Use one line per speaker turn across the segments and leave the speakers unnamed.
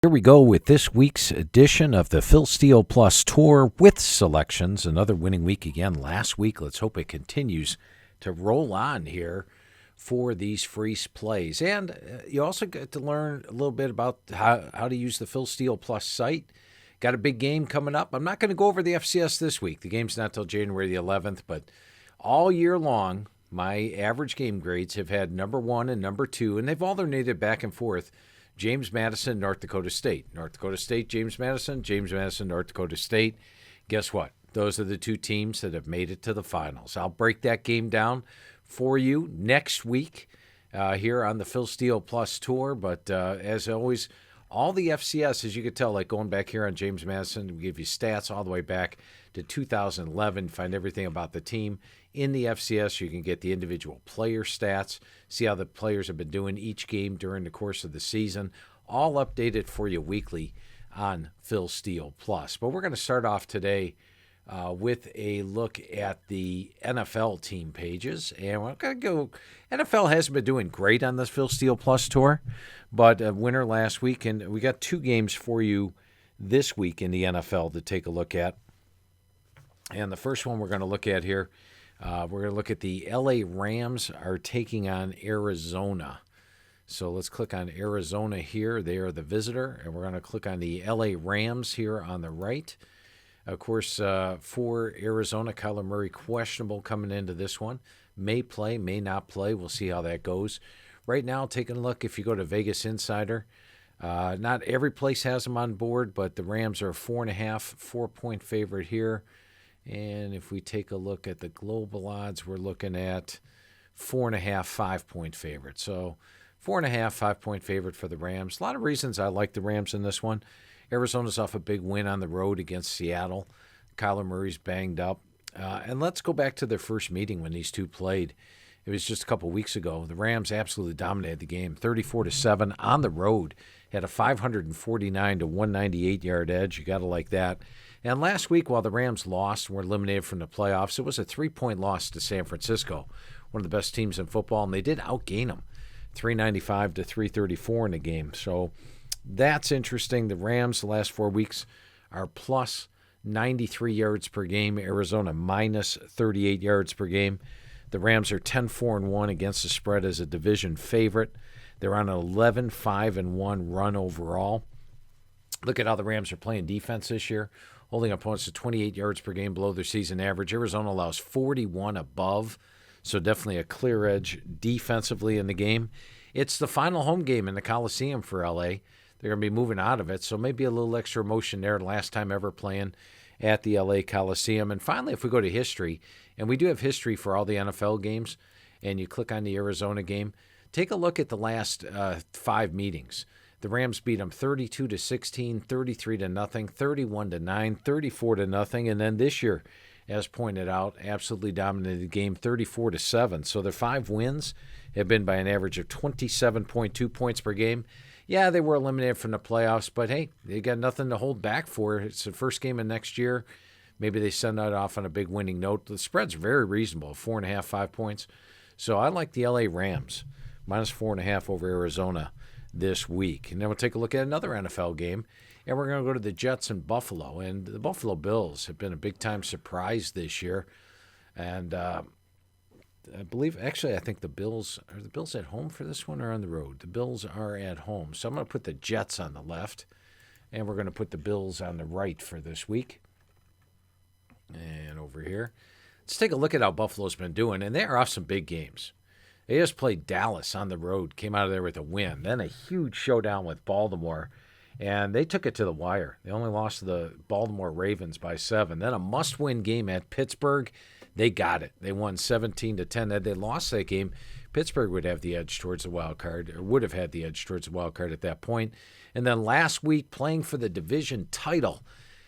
Here we go with this week's edition of the Phil Steele Plus Tour with selections. Another winning week again last week. Let's hope it continues to roll on here for these free plays. And you also get to learn a little bit about how to use the Phil Steele Plus site. Got a big game coming up. I'm not going to go over the FCS this week. The game's not till January the 11th, but all year long, my average game grades have had number 1 and number 2, and they've alternated back and forth. James Madison, North Dakota State. North Dakota State, James Madison, North Dakota State. Guess what? Those are the two teams that have made it to the finals. I'll break that game down for you next week here on the Phil Steele Plus Tour. But as always, all the FCS, as you can tell, like going back here on James Madison, we give you stats all the way back to 2011. Find everything about the team in the FCS. You can get the individual player stats, see how the players have been doing each game during the course of the season, all updated for you weekly on Phil Steele Plus. But we're going to start off today with a look at the NFL team pages. And we're going to go, NFL hasn't been doing great on this Phil Steele Plus Tour, but a winner last week. And we got 2 games for you this week in the NFL to take a look at. And the first one we're going to look at here, we're going to look at the LA Rams are taking on Arizona. So let's click on Arizona here. They are the visitor. And we're going to click on the LA Rams here on the right. Of course, for Arizona, Kyler Murray questionable coming into this one. May play, may not play. We'll see how that goes. Right now, taking a look, if you go to Vegas Insider, not every place has them on board, but the Rams are a 4.5, 4-point favorite here. And if we take a look at the global odds, we're looking at 4.5, 5-point favorite. So 4.5, 5-point favorite for the Rams. A lot of reasons I like the Rams in this one. Arizona's off a big win on the road against Seattle. Kyler Murray's banged up. And let's go back to their first meeting when these two played. It was just a couple weeks ago. The Rams absolutely dominated the game, 34-7 on the road. Had a 549 to 198 yard edge. You got to like that. And last week, while the Rams lost and were eliminated from the playoffs, it was a 3-point loss to San Francisco, one of the best teams in football, and they did outgain them, 395 to 334 in the game. So that's interesting. The Rams, the last 4 weeks, are plus 93 yards per game. Arizona minus 38 yards per game. The Rams are 10-4-1 against the spread as a division favorite. They're on an 11-5-1 run overall. Look at how the Rams are playing defense this year, holding opponents to 28 yards per game below their season average. Arizona allows 41 above, so definitely a clear edge defensively in the game. It's the final home game in the Coliseum for L.A. They're going to be moving out of it, so maybe a little extra emotion there. Last time ever playing at the L.A. Coliseum. And finally, if we go to history, and we do have history for all the NFL games, and you click on the Arizona game, take a look at the last 5 meetings. The Rams beat them 32-16, 33-0, 31-9, 34-0, and then this year, as pointed out, absolutely dominated the game 34-7. So their 5 wins have been by an average of 27.2 points per game. Yeah, they were eliminated from the playoffs, but hey, they got nothing to hold back for. It's the first game of next year. Maybe they send that off on a big winning note. The spread's very reasonable, 4.5, 5 points. So I like the LA Rams, minus 4.5 over Arizona this week. And then we'll take a look at another NFL game, and we're going to go to the Jets and Buffalo. And the Buffalo Bills have been a big-time surprise this year. And I think the Bills, are the Bills at home for this one or on the road? The Bills are at home. So I'm going to put the Jets on the left, and we're going to put the Bills on the right for this week. And over here, let's take a look at how Buffalo's been doing. And they're off some big games. They just played Dallas on the road, came out of there with a win. Then a huge showdown with Baltimore, and they took it to the wire. They only lost to the Baltimore Ravens by 7. Then a must-win game at Pittsburgh. They got it. They won 17-10. Had they lost that game, Pittsburgh would have the edge towards the wild card, or would have had the edge towards the wild card at that point. And then last week, playing for the division title,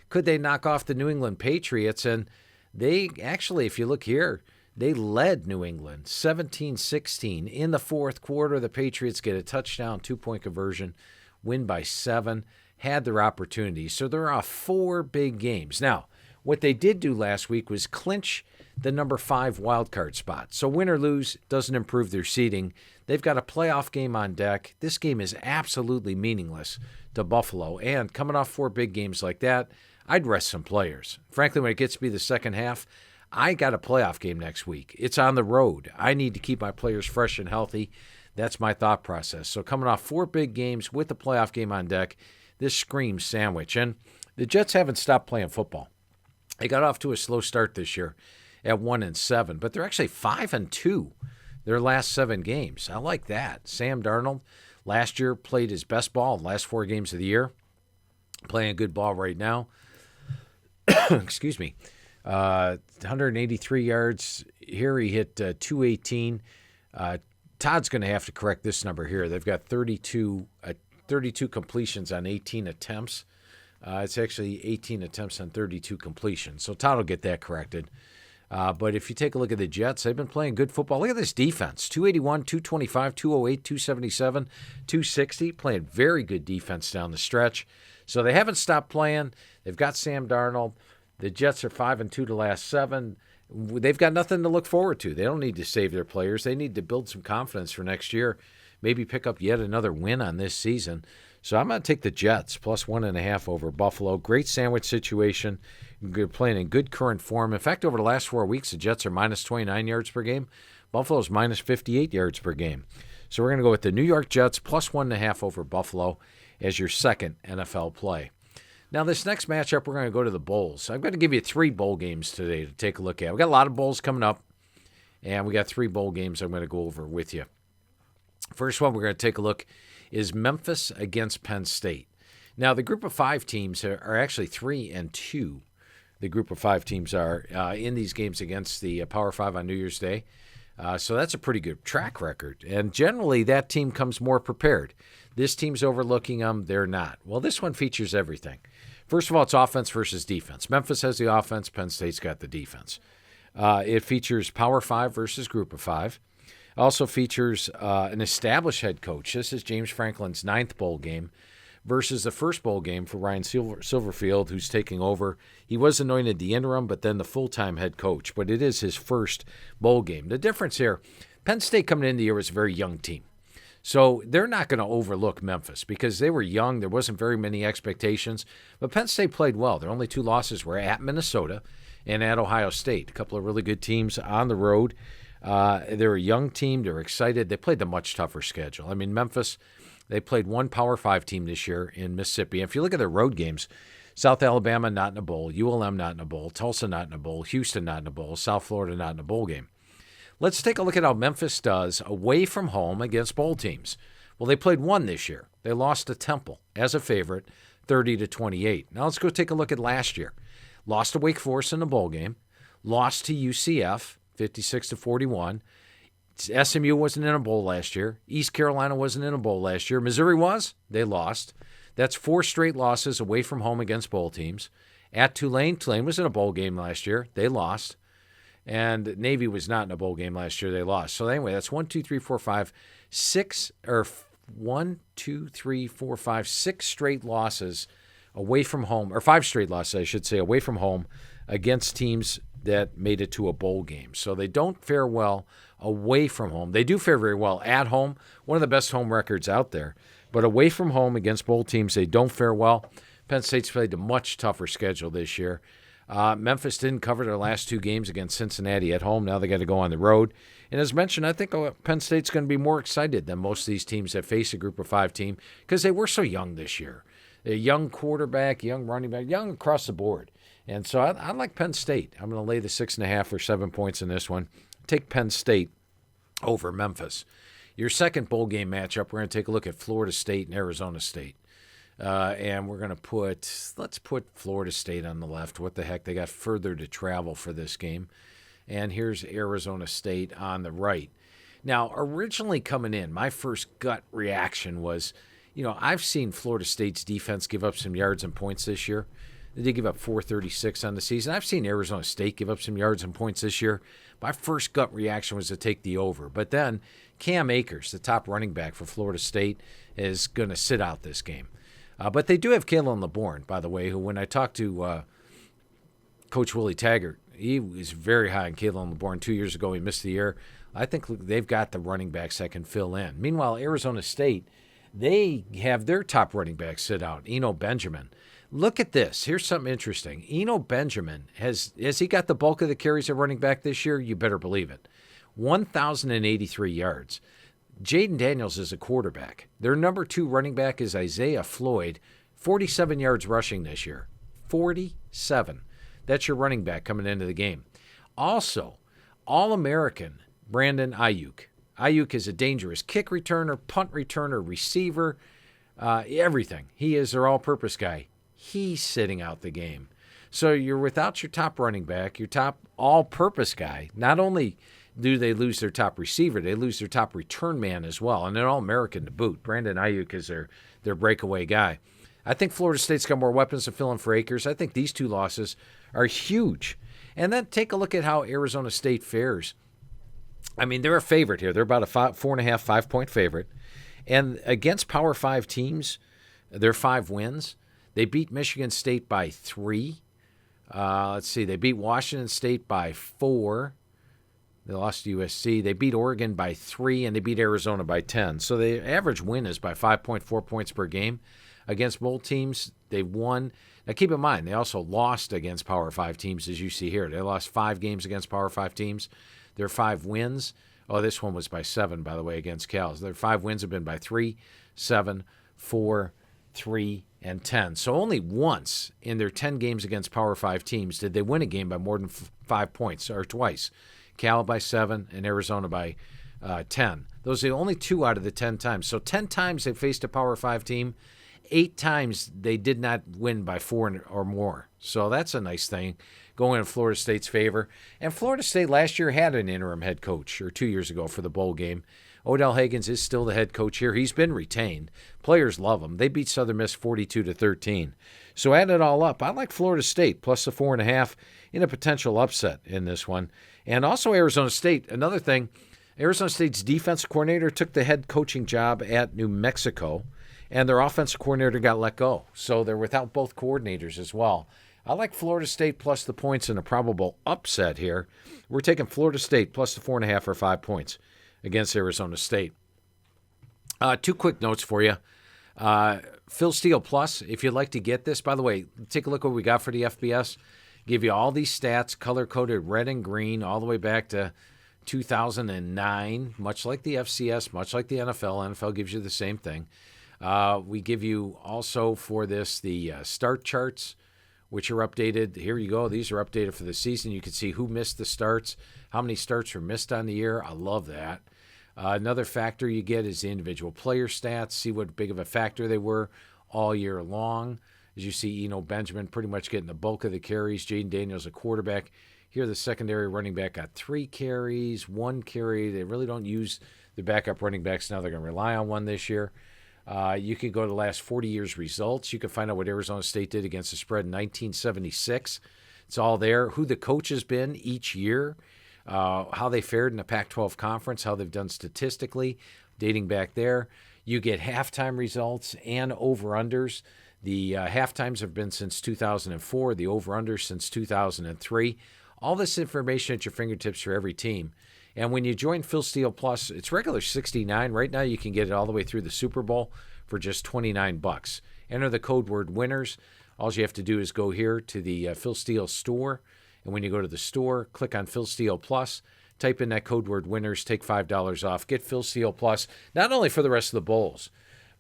could they knock off the New England Patriots? And they actually, if you look here, they led New England 17-16. In the fourth quarter, the Patriots get a touchdown, 2-point conversion, win by 7, had their opportunities. So they're off 4 big games. Now, what they did do last week was clinch the number 5 wild card spot. So win or lose doesn't improve their seeding. They've got a playoff game on deck. This game is absolutely meaningless to Buffalo. And coming off 4 big games like that, I'd rest some players. Frankly, when it gets to be the second half, I got a playoff game next week. It's on the road. I need to keep my players fresh and healthy. That's my thought process. So coming off 4 big games with the playoff game on deck, this screams sandwich. And the Jets haven't stopped playing football. They got off to a slow start this year at 1-7, but they're actually 5-2 their last 7 games. I like that. Sam Darnold last year played his best ball the last 4 games of the year. Playing good ball right now. Excuse me. 183 yards. Here he hit 218. Todd's going to have to correct this number here. They've got 32 completions on 18 attempts. It's actually 18 attempts on 32 completions. So Todd will get that corrected. But if you take a look at the Jets, they've been playing good football. Look at this defense. 281, 225, 208, 277, 260. Playing very good defense down the stretch. So they haven't stopped playing. They've got Sam Darnold. The Jets are 5-2 the last 7. They've got nothing to look forward to. They don't need to save their players. They need to build some confidence for next year. Maybe pick up yet another win on this season. So I'm going to take the Jets plus 1.5 over Buffalo. Great sandwich situation. They're playing in good current form. In fact, over the last 4 weeks, the Jets are minus 29 yards per game. Buffalo's minus 58 yards per game. So we're going to go with the New York Jets plus 1.5 over Buffalo as your second NFL play. Now, this next matchup, we're going to go to the Bowls. I'm going to give you 3 bowl games today to take a look at. We've got a lot of bowls coming up, and we got 3 bowl games I'm going to go over with you. First one we're going to take a look is Memphis against Penn State. Now, the group of 5 teams are actually 3-2. The group of 5 teams are in these games against the Power 5 on New Year's Day. So that's a pretty good track record. And generally, that team comes more prepared. This team's overlooking them. They're not. Well, this one features everything. First of all, it's offense versus defense. Memphis has the offense. Penn State's got the defense. It features Power 5 versus Group of 5. Also features an established head coach. This is James Franklin's 9th bowl game versus the first bowl game for Ryan Silverfield, who's taking over. He was anointed the interim, but then the full-time head coach. But it is his first bowl game. The difference here, Penn State coming into the year was a very young team. So they're not going to overlook Memphis because they were young. There wasn't very many expectations. But Penn State played well. Their only 2 losses were at Minnesota and at Ohio State. A couple of really good teams on the road. They're a young team. They're excited. They played a much tougher schedule. I mean, Memphis, they played 1 Power 5 team this year in Mississippi. And if you look at their road games, South Alabama not in a bowl, ULM not in a bowl, Tulsa not in a bowl, Houston not in a bowl, South Florida not in a bowl game. Let's take a look at how Memphis does away from home against bowl teams. Well, they played 1 this year. They lost to Temple as a favorite, 30-28. Now let's go take a look at last year. Lost to Wake Forest in the bowl game. Lost to UCF, 56-41. SMU wasn't in a bowl last year. East Carolina wasn't in a bowl last year. Missouri was. They lost. That's 4 straight losses away from home against bowl teams. At Tulane, Tulane was in a bowl game last year. They lost. And Navy was not in a bowl game last year. They lost. So anyway, that's 6 straight losses away from home, or 5 straight losses, I should say, away from home against teams that made it to a bowl game. So they don't fare well away from home. They do fare very well at home, one of the best home records out there. But away from home against bowl teams, they don't fare well. Penn State's played a much tougher schedule this year. Memphis didn't cover their last 2 games against Cincinnati at home. Now they got to go on the road. And as mentioned, I think Penn State's going to be more excited than most of these teams that face a Group of 5 team because they were so young this year. A young quarterback, young running back, young across the board. And so I like Penn State. I'm going to lay the 6.5 or 7 points in this one. Take Penn State over Memphis. Your second bowl game matchup, we're going to take a look at Florida State and Arizona State. And we're going to let's put Florida State on the left. What the heck? They got further to travel for this game. And here's Arizona State on the right. Now, originally coming in, my first gut reaction was, I've seen Florida State's defense give up some yards and points this year. They did give up 436 on the season. I've seen Arizona State give up some yards and points this year. My first gut reaction was to take the over. But then Cam Akers, the top running back for Florida State, is going to sit out this game. But they do have Kalen LeBourne, by the way, who when I talked to Coach Willie Taggart He was very high on Kalen LeBourne 2 years ago. He missed the year. I think they've got the running backs that can fill in. Meanwhile, Arizona State, they have their top running back sit out, Eno Benjamin. Look at this. Here's something interesting. Eno Benjamin, has he got the bulk of the carries at running back this year? You better believe it. 1,083 yards. Jaden Daniels is a quarterback. Their number 2 running back is Isaiah Floyd, 47 yards rushing this year. 47. That's your running back coming into the game. Also, All-American Brandon Ayuk. Ayuk is a dangerous kick returner, punt returner, receiver, everything. He is their all-purpose guy. He's sitting out the game. So you're without your top running back, your top all-purpose guy. Not only do they lose their top receiver, they lose their top return man as well, and they're All-American to boot. Brandon Ayuk is their breakaway guy. I think Florida State's got more weapons to fill in for Akers. I think these 2 losses are huge. And then take a look at how Arizona State fares. I mean, they're a favorite here. They're about a 4.5, 5-point favorite. And against Power 5 teams, they're 5 wins. They beat Michigan State by 3. Let's see. They beat Washington State by 4. They lost to USC. They beat Oregon by 3, and they beat Arizona by 10. So the average win is by 5.4 points per game. Against both teams, they won. Now, keep in mind, they also lost against Power 5 teams, as you see here. They lost 5 games against Power 5 teams. Their 5 wins, this one was by 7, by the way, against Cal. Their 5 wins have been by 3, 7, 4, 3, and 10. So only once in their 10 games against Power 5 teams did they win a game by more than 5 points, or twice. Cal by 7 and Arizona by 10. Those are the only 2 out of the 10 times. So 10 times they faced a Power 5 team. 8 times they did not win by 4 or more. So that's a nice thing going in Florida State's favor. And Florida State last year had an interim head coach, or 2 years ago for the bowl game. Odell Higgins is still the head coach here. He's been retained. Players love him. They beat Southern Miss 42-13. So add it all up, I like Florida State plus the 4.5 in a potential upset in this one. And also Arizona State, another thing, Arizona State's defensive coordinator took the head coaching job at New Mexico, and their offensive coordinator got let go. So they're without both coordinators as well. I like Florida State plus the points in a probable upset here. We're taking Florida State plus the 4.5 or 5 points against Arizona State. 2 quick notes for you. Phil Steele Plus, if you'd like to get this. By the way, take a look what we got for the FBS. Give you all these stats, color-coded red and green, all the way back to 2009, much like the FCS, much like the NFL. NFL gives you the same thing. We give you also for this the start charts, which are updated. Here you go. These are updated for the season. You can see who missed the starts, how many starts were missed on the year. I love that. Another factor you get is the individual player stats. See what big of a factor they were all year long. As you see, Eno Benjamin pretty much getting the bulk of the carries. Jaden Daniels, a quarterback. Here, the secondary running back got 3 carries, 1 carry. They really don't use the backup running backs now. They're going to rely on one this year. You can go to the last 40 years' results. You can find out what Arizona State did against the spread in 1976. It's all there. Who the coach has been each year, how they fared in the Pac-12 conference, how they've done statistically, dating back there. You get halftime results and over-unders. The halftimes have been since 2004, the over-unders since 2003. All this information at your fingertips for every team. And when you join Phil Steele Plus, it's regular $69. Right now you can get it all the way through the Super Bowl for just $29. Enter the code word winners. All you have to do is go here to the Phil Steele store. And when you go to the store, click on Phil Steele Plus, type in that code word winners, take $5 off. Get Phil Steele Plus, not only for the rest of the bowls,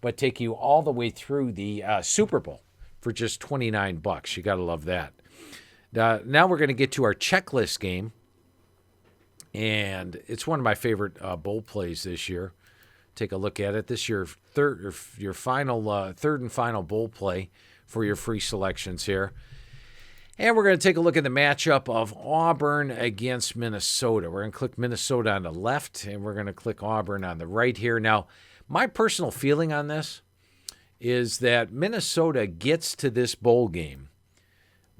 but take you all the way through the Super Bowl for just $29. You got to love that. Now we're going to get to our checklist game. And it's one of my favorite bowl plays this year. Take a look at it. This year, third and final bowl play for your free selections here. And we're going to take a look at the matchup of Auburn against Minnesota. We're going to click Minnesota on the left, and we're going to click Auburn on the right here. Now, my personal feeling on this is that Minnesota gets to this bowl game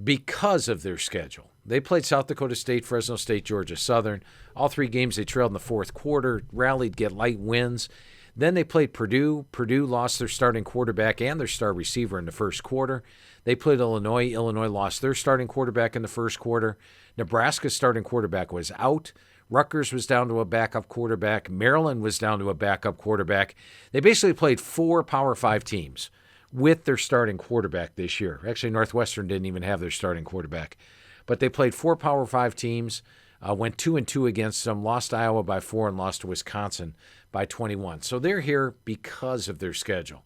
because of their schedule. They played South Dakota State, Fresno State, Georgia Southern. All 3 games they trailed in the fourth quarter, rallied, get light wins. Then they played Purdue. Purdue lost their starting quarterback and their star receiver in the first quarter. They played Illinois. Illinois lost their starting quarterback in the first quarter. Nebraska's starting quarterback was out. Rutgers was down to a backup quarterback. Maryland was down to a backup quarterback. They basically played 4 Power 5 teams with their starting quarterback this year. Actually, Northwestern didn't even have their starting quarterback. But they played 4 Power 5 teams, went 2-2 against them, lost to Iowa by 4, and lost to Wisconsin by 21. So they're here because of their schedule.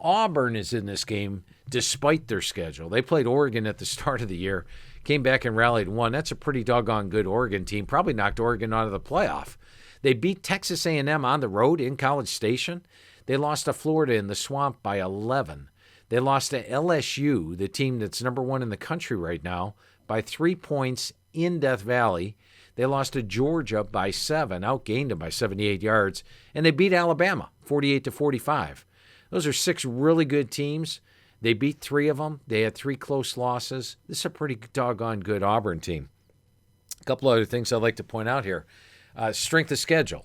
Auburn is in this game despite their schedule. They played Oregon at the start of the year, came back and rallied and won. That's a pretty doggone good Oregon team. Probably knocked Oregon out of the playoff. They beat Texas A&M on the road in College Station. They lost to Florida in the Swamp by 11. They lost to LSU, the team that's number 1 in the country right now, by 3 points in Death Valley. They lost to Georgia by 7, outgained them by 78 yards, and they beat Alabama 48-45. Those are 6 really good teams. They beat 3 of them. They had 3 close losses. This is a pretty doggone good Auburn team. A couple other things I'd like to point out here. Strength of schedule.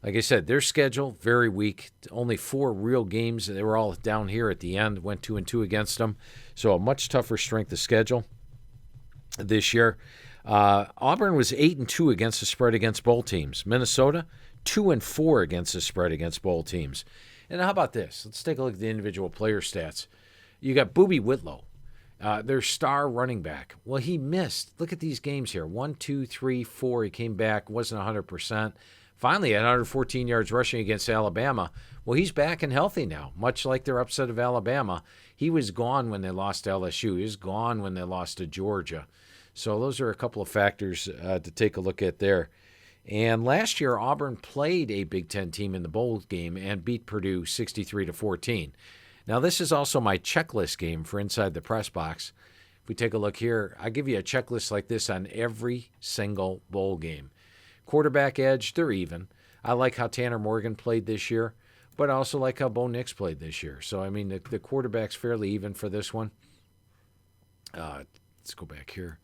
Like I said, their schedule, very weak. Only 4 real games. They were all down here at the end. Went 2-2 against them. So a much tougher strength of schedule this year. Auburn was 8-2 against the spread against bowl teams. Minnesota, 2-4 against the spread against bowl teams. And how about this? Let's take a look at the individual player stats. You got Boobie Whitlow, their star running back. Well, he missed. Look at these games here. 1, 2, 3, 4. He came back, wasn't 100%. Finally, at 114 yards rushing against Alabama. Well, he's back and healthy now, much like their upset of Alabama. He was gone when they lost to LSU. He was gone when they lost to Georgia. So those are a couple of factors to take a look at there. And last year, Auburn played a Big Ten team in the bowl game and beat Purdue 63-14. Now, this is also my checklist game for Inside the Press Box. If we take a look here, I give you a checklist like this on every single bowl game. Quarterback edge, they're even. I like how Tanner Morgan played this year, but I also like how Bo Nix played this year. So, I mean, the quarterback's fairly even for this one. Let's go back here.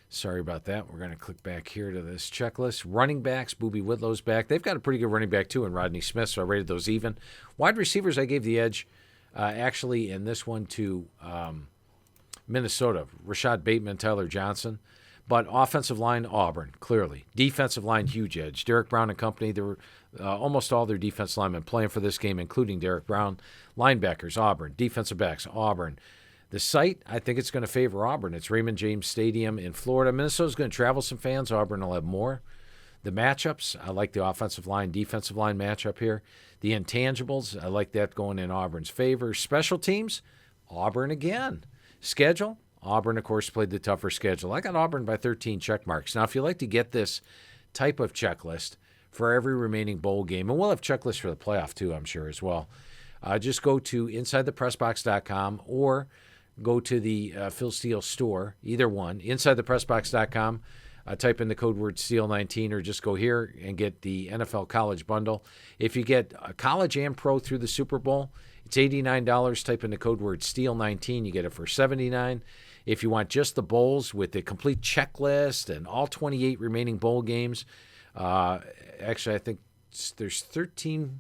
Sorry about that. We're going to click back here to this checklist. Running backs, Boobie Whitlow's back. They've got a pretty good running back, too, in Rodney Smith, so I rated those even. Wide receivers, I gave the edge, actually, in this one to Minnesota. Rashad Bateman, Tyler Johnson. But offensive line, Auburn, clearly. Defensive line, huge edge. Derek Brown and company, there were almost all their defense linemen playing for this game, including Derek Brown. Linebackers, Auburn. Defensive backs, Auburn. The site, I think it's going to favor Auburn. It's Raymond James Stadium in Florida. Minnesota's going to travel some fans. Auburn will have more. The matchups, I like the offensive line, defensive line matchup here. The intangibles, I like that going in Auburn's favor. Special teams, Auburn again. Schedule, Auburn, of course, played the tougher schedule. I got Auburn by 13 check marks. Now, if you like to get this type of checklist for every remaining bowl game, and we'll have checklists for the playoff too, I'm sure, as well, just go to InsideThePressBox.com or go to the Phil Steele store, either one, InsideThePressBox.com. Type in the code word STEEL19 or just go here and get the NFL College Bundle. If you get college and pro through the Super Bowl, it's $89. Type in the code word STEEL19. You get it for $79. If you want just the bowls with the complete checklist and all 28 remaining bowl games, actually I think there's 13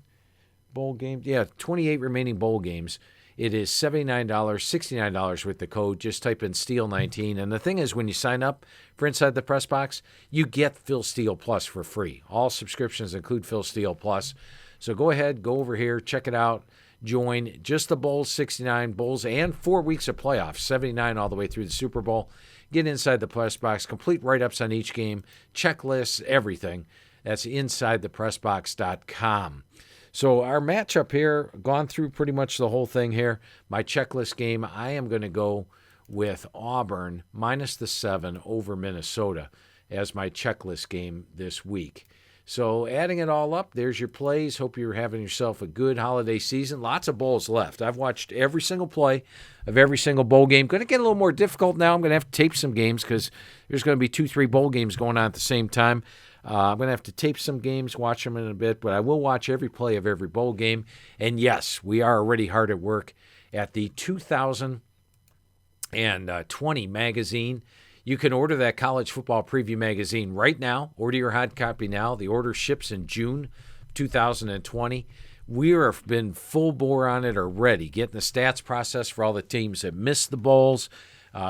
bowl games. Yeah, 28 remaining bowl games. It is $79, $69 with the code. Just type in STEEL19. And the thing is, when you sign up for Inside the Press Box, you get Phil Steele Plus for free. All subscriptions include Phil Steele Plus. So go ahead, go over here, check it out, join. Just the bowls, 69 bowls, and 4 weeks of playoffs, 79 all the way through the Super Bowl. Get Inside the Press Box, complete write-ups on each game, checklists, everything. That's InsideThePressBox.com. So our matchup here, gone through pretty much the whole thing here. My checklist game, I am going to go with Auburn minus the 7 over Minnesota as my checklist game this week. So adding it all up, there's your plays. Hope you're having yourself a good holiday season. Lots of bowls left. I've watched every single play of every single bowl game. Going to get a little more difficult now. I'm going to have to tape some games because there's going to be 2-3 bowl games going on at the same time. I'm going to have to tape some games, watch them in a bit, but I will watch every play of every bowl game. And yes, we are already hard at work at the 2020 magazine. You can order that college football preview magazine right now. Order your hard copy now. The order ships in June 2020. we have been full bore on it already, getting the stats process for all the teams that missed the bowls,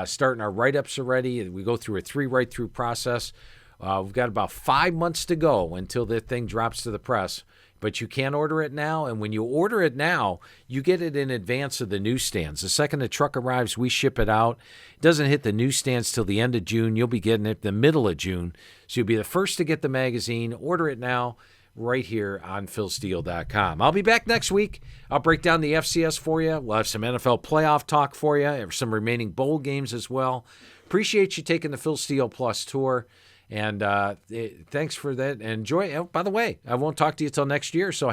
starting our write-ups already. We go through a 3 write-through process. We've got about 5 months to go until the thing drops to the press. But you can order it now, and when you order it now, you get it in advance of the newsstands. The second the truck arrives, we ship it out. It doesn't hit the newsstands till the end of June. You'll be getting it the middle of June. So you'll be the first to get the magazine. Order it now right here on philsteele.com. I'll be back next week. I'll break down the FCS for you. We'll have some NFL playoff talk for you, some remaining bowl games as well. Appreciate you taking the Phil Steele Plus tour. And thanks for that. Enjoy. Oh, by the way, I won't talk to you till next year, so